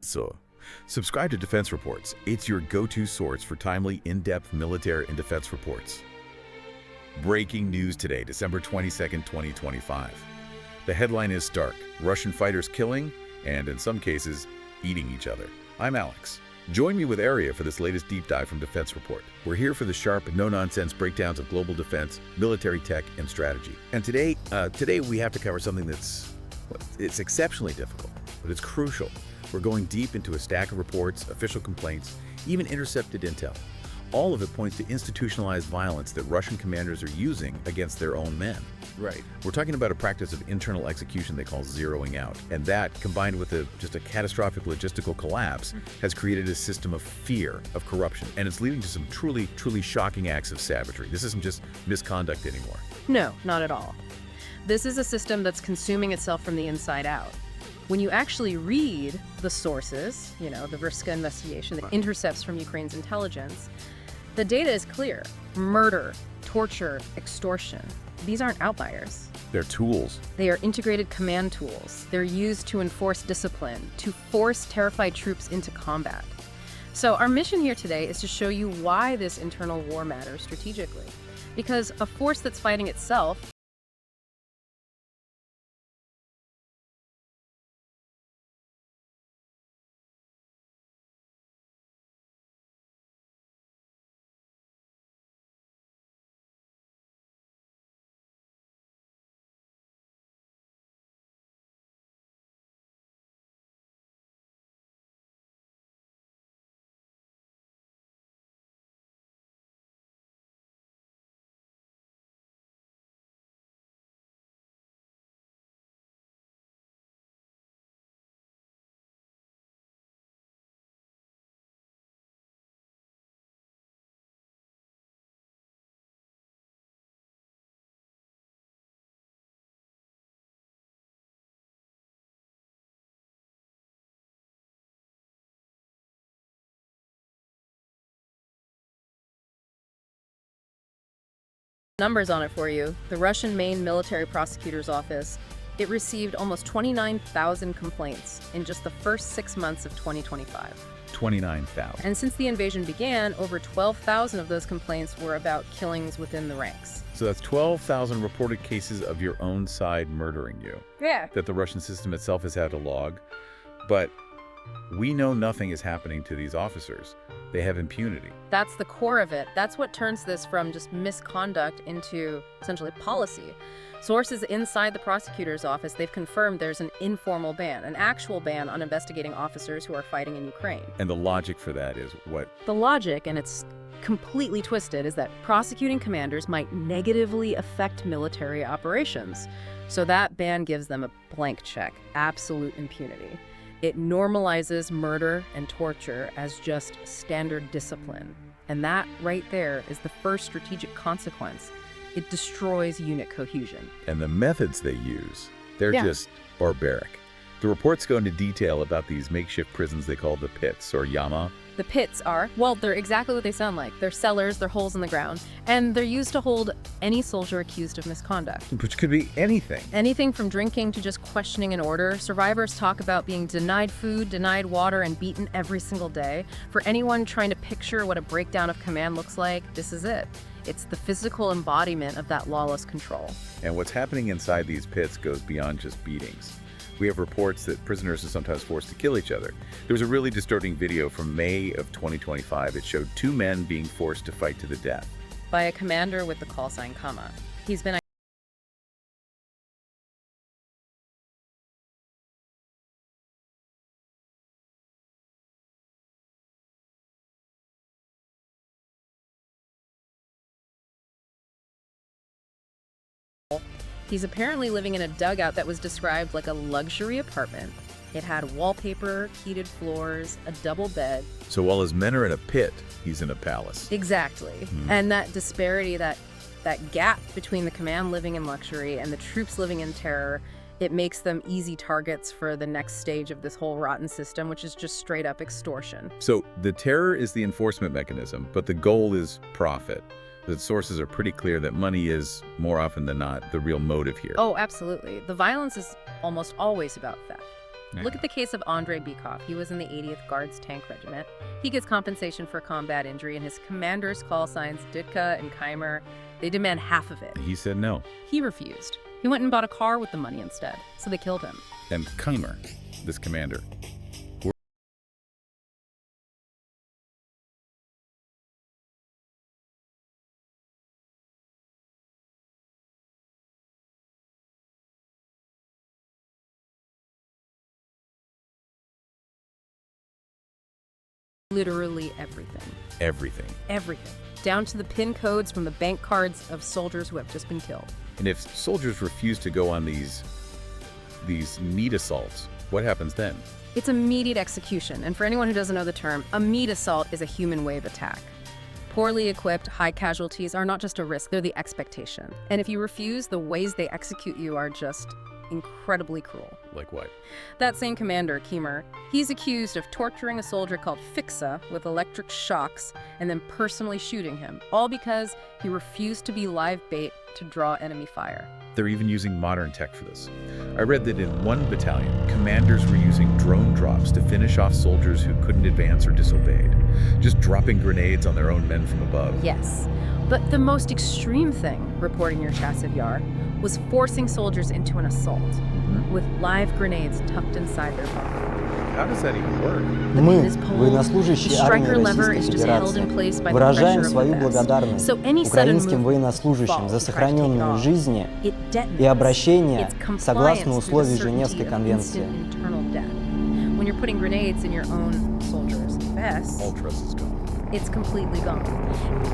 So, subscribe to Defense Reports. It's your go-to source for timely, in-depth military and defense reports. Breaking news today, December 22nd, 2025. The headline is stark: Russian fighters killing, and in some cases, eating each other. I'm Alex. Join me with Aria for this latest deep dive from Defense Report. We're here for the sharp, no-nonsense breakdowns of global defense, military tech, and strategy. And today we have to cover something it's exceptionally difficult, but it's crucial. We're going deep into a stack of reports, official complaints, even intercepted intel. All of it points to institutionalized violence that Russian commanders are using against their own men. Right. We're talking about a practice of internal execution they call zeroing out. And that, combined with just a catastrophic logistical collapse, has created a system of fear, of corruption. And it's leading to some truly shocking acts of savagery. This isn't just misconduct anymore. No, not at all. This is a system that's consuming itself from the inside out. When you actually read the sources, the Vriska investigation, the intercepts from Ukraine's intelligence, the data is clear. Murder, torture, extortion. These aren't outliers. They're tools. They are integrated command tools. They're used to enforce discipline, to force terrified troops into combat. So our mission here today is to show you why this internal war matters strategically. Because a force that's fighting itself numbers on it for you. The Russian main military prosecutor's office, it received almost 29,000 complaints in just the first 6 months of 2025. 29,000. And since the invasion began, over 12,000 of those complaints were about killings within the ranks. So that's 12,000 reported cases of your own side murdering you. Yeah. That the Russian system itself has had to log. But we know nothing is happening to these officers. They have impunity. That's the core of it. That's what turns this from just misconduct into essentially policy. Sources inside the prosecutor's office, they've confirmed there's an informal ban, an actual ban on investigating officers who are fighting in Ukraine. And the logic for that is what? The logic, and it's completely twisted, is that prosecuting commanders might negatively affect military operations. So that ban gives them a blank check, absolute impunity. It normalizes murder and torture as just standard discipline. And that right there is the first strategic consequence. It destroys unit cohesion. And the methods they use, they're just barbaric. The reports go into detail about these makeshift prisons they call the pits, or yama. The pits are, well, they're exactly what they sound like. They're cellars, they're holes in the ground, and they're used to hold any soldier accused of misconduct. Which could be anything. Anything from drinking to just questioning an order. Survivors talk about being denied food, denied water, and beaten every single day. For anyone trying to picture what a breakdown of command looks like, this is it. It's the physical embodiment of that lawless control. And what's happening inside these pits goes beyond just beatings. We have reports that prisoners are sometimes forced to kill each other. There was a really disturbing video from May of 2025. It showed two men being forced to fight to the death. By a commander with the call sign Kama. He's been He's apparently living in a dugout that was described like a luxury apartment. It had wallpaper, heated floors, a double bed. So while his men are in a pit, he's in a palace. Exactly. And that disparity, that gap between the command living in luxury and the troops living in terror, it makes them easy targets for the next stage of this whole rotten system, which is just straight up extortion. So the terror is the enforcement mechanism, but the goal is profit. The sources are pretty clear that money is, more often than not, the real motive here. Oh, absolutely. The violence is almost always about theft. Look at the case of Andrei Bykov. He was in the 80th Guards Tank Regiment. He gets compensation for combat injury, and his commander's call signs, Ditka and Keimer, they demand half of it. He said no. He refused. He went and bought a car with the money instead, so they killed him. And Keimer, this commander, Literally everything. everything. Everything. Down to the PIN codes from the bank cards of soldiers who have just been killed. And if soldiers refuse to go on these meat assaults, what happens then? It's immediate execution, and for anyone who doesn't know the term, a meat assault is a human wave attack. Poorly equipped, high casualties are not just a risk, they're the expectation. And if you refuse, the ways they execute you are just incredibly cruel. Like what? That same commander, Keimer, he's accused of torturing a soldier called Fixa with electric shocks and then personally shooting him, all because he refused to be live bait to draw enemy fire. They're even using modern tech for this. I read that in one battalion, commanders were using drone drops to finish off soldiers who couldn't advance or disobeyed, just dropping grenades on their own men from above. Yes, but the most extreme thing, reporting near Chasiv Yar, was forcing soldiers into an assault with live grenades tucked inside their body. How does that even work? The Мы, pin is pulled, the военнослужащие армии striker lever is Российской just held in Федерации, place by the выражаем pressure of свою the vest. благодарность So any sudden украинским move военнослужащим за сохраненные жизни it detonates. и обращение It's compliance согласно to the условий certainty Женевской of конвенции. instant internal death. When you're putting grenades in your own soldiers' vests, All trust is gone. it's completely gone.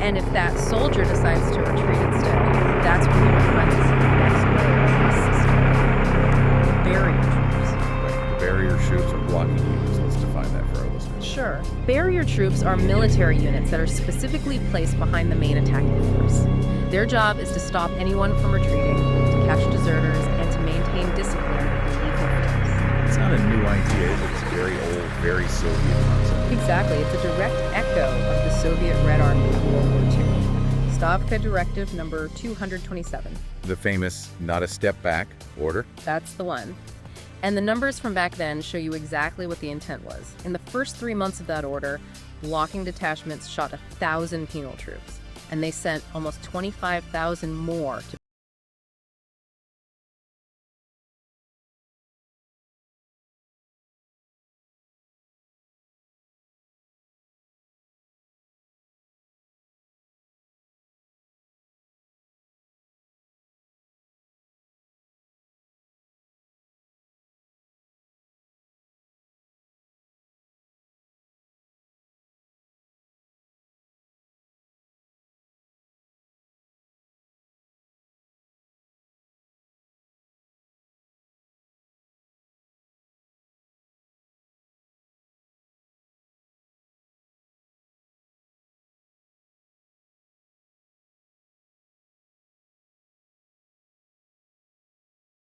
And if that soldier decides to retreat instead, that's when you run into the next layer of the system. Barrier troops. Right. The barrier troops are blocking units. Let's define that for our listeners. Sure. Barrier troops are military units that are specifically placed behind the main attacking force. Their job is to stop anyone from retreating, to catch deserters, and to maintain discipline in lethal force. It's not a new idea, but it's a very old, very Soviet concept. Exactly. It's a direct echo of the Soviet Red Army of World War II. Stavka Directive number 227. The famous not a step back order. That's the one. And the numbers from back then show you exactly what the intent was. In the first 3 months of that order, blocking detachments shot 1,000 penal troops, and they sent almost 25,000 more to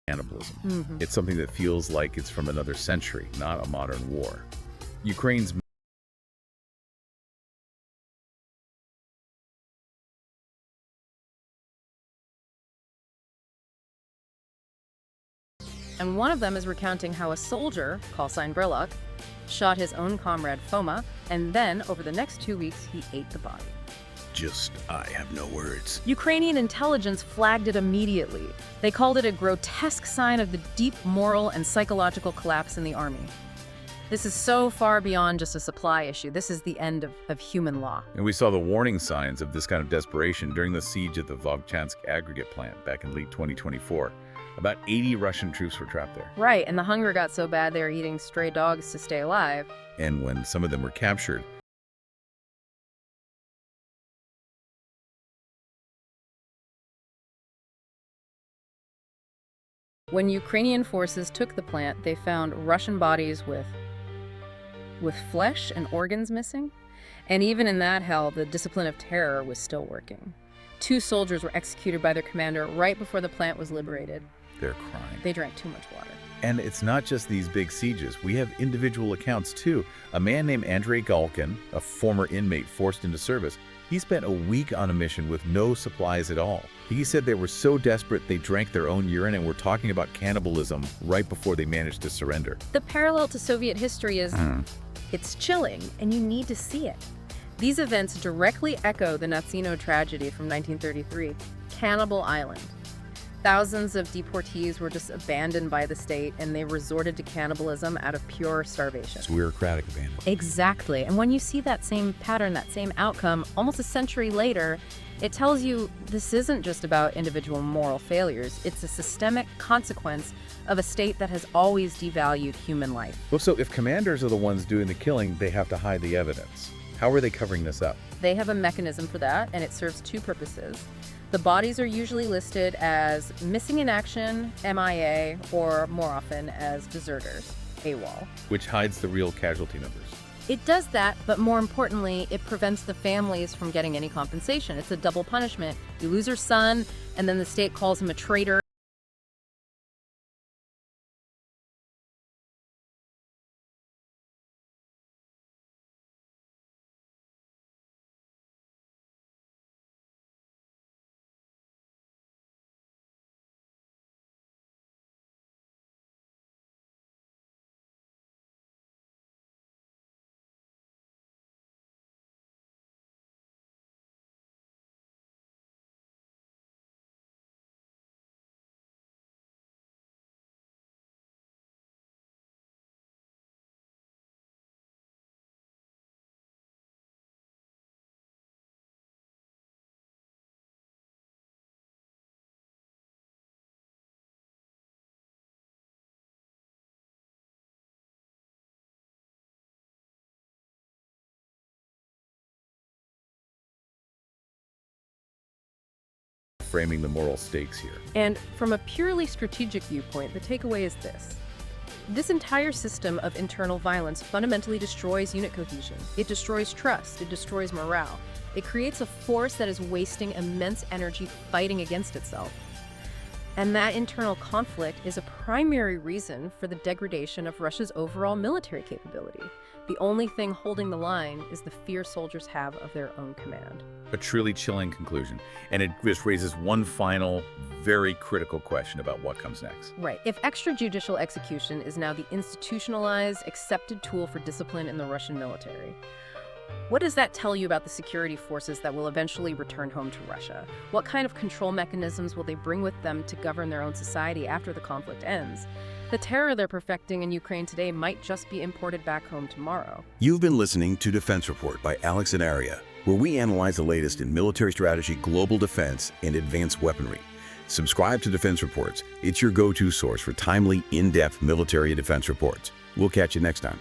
cannibalism. It's something that feels like it's from another century, not a modern war. Ukraine's And one of them is recounting how a soldier, call sign Brilok, shot his own comrade Foma, and then, over the next 2 weeks, he ate the body. I have no words. Ukrainian intelligence flagged it immediately. They called it a grotesque sign of the deep moral and psychological collapse in the army. This is so far beyond just a supply issue. This is the end of human law. And we saw the warning signs of this kind of desperation during the siege of the Vovchansk aggregate plant back in late 2024. About 80 Russian troops were trapped there. Right, and the hunger got so bad they were eating stray dogs to stay alive. And when some of them were captured, When Ukrainian forces took the plant, they found Russian bodies with flesh and organs missing. And even in that hell, the discipline of terror was still working. 2 soldiers were executed by their commander right before the plant was liberated. they're crying. They drank too much water. And it's not just these big sieges. We have individual accounts, too. A man named Andrei Galkin, a former inmate forced into service, He spent a week on a mission with no supplies at all. He said they were so desperate they drank their own urine and were talking about cannibalism right before they managed to surrender. The parallel to Soviet history is, it's chilling, and you need to see it. These events directly echo the Nazino tragedy from 1933, Cannibal Island. Thousands of deportees were just abandoned by the state, and they resorted to cannibalism out of pure starvation. It's bureaucratic abandonment. Exactly. And when you see that same pattern, that same outcome, almost a century later, it tells you this isn't just about individual moral failures. It's a systemic consequence of a state that has always devalued human life. Well, so if commanders are the ones doing the killing, they have to hide the evidence. How are they covering this up? They have a mechanism for that, and it serves two purposes. The bodies are usually listed as missing in action, MIA, or more often as deserters, AWOL. Which hides the real casualty numbers. It does that, but more importantly, it prevents the families from getting any compensation. It's a double punishment. You lose your son, and then the state calls him a traitor. Framing the moral stakes here. And from a purely strategic viewpoint, the takeaway is this. This entire system of internal violence fundamentally destroys unit cohesion. It destroys trust. It destroys morale. It creates a force that is wasting immense energy fighting against itself. And that internal conflict is a primary reason for the degradation of Russia's overall military capability. The only thing holding the line is the fear soldiers have of their own command. A truly chilling conclusion. And it just raises one final, very critical question about what comes next. Right. If extrajudicial execution is now the institutionalized, accepted tool for discipline in the Russian military, what does that tell you about the security forces that will eventually return home to Russia? What kind of control mechanisms will they bring with them to govern their own society after the conflict ends? The terror they're perfecting in Ukraine today might just be imported back home tomorrow. You've been listening to Defense Report by Alex and Aria, where we analyze the latest in military strategy, global defense, and advanced weaponry. Subscribe to Defense Reports. It's your go-to source for timely, in-depth military and defense reports. We'll catch you next time.